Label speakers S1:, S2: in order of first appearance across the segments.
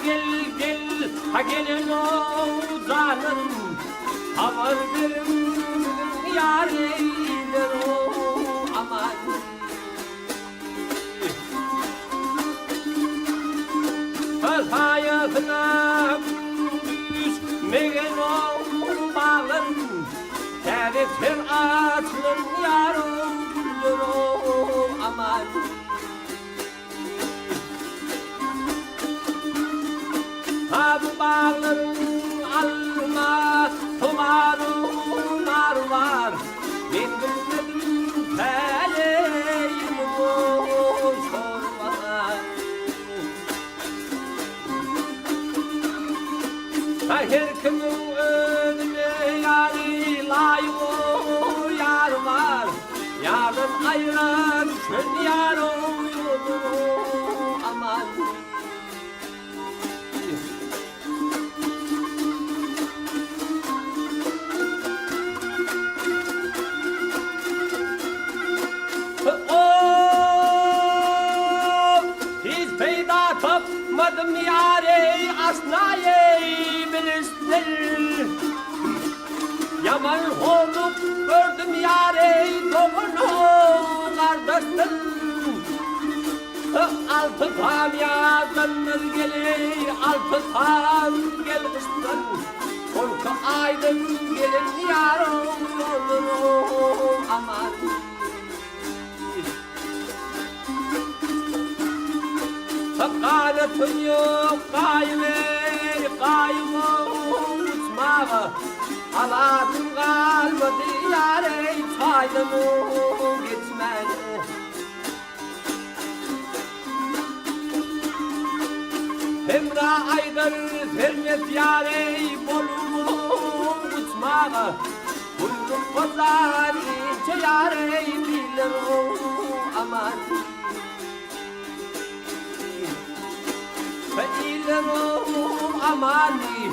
S1: gel ha gelin o canım ha var benim yâriler o aman hayatına düşmeyen o bağın Terifler açılır yarım güldür o aman Ha bu bağların alma tumarlar var Ben bilmedim peleyim o sorma Her kimin önüne yari layık o yar var Yarın ayıran düşen yar oluyor aman Hiç peyda tapmadım yari asnayı bilirsin Yaman olup gördüm yari doğunu kardeşsin Altı tam yazınız gelir altı tam gelmişsin Korku aydın gelin yarım yolunu aman Sakaletun yok kayver kayma uçmağa Aladın kalmadı yâre çaydımı geçmedi Hemra aydır vermet yâre bolumu uçmağa Buyruk kozar içe yâre bilir aman Fe'ilerum amani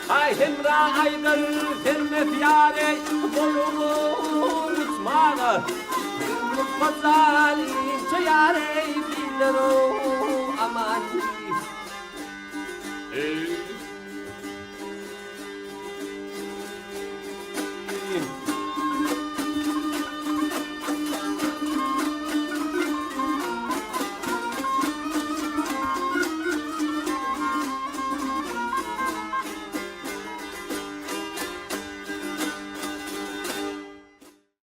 S1: Ay hemra aydır vermet yâre bolumu uçmağa Buyruk kozar içe yâre bilir amani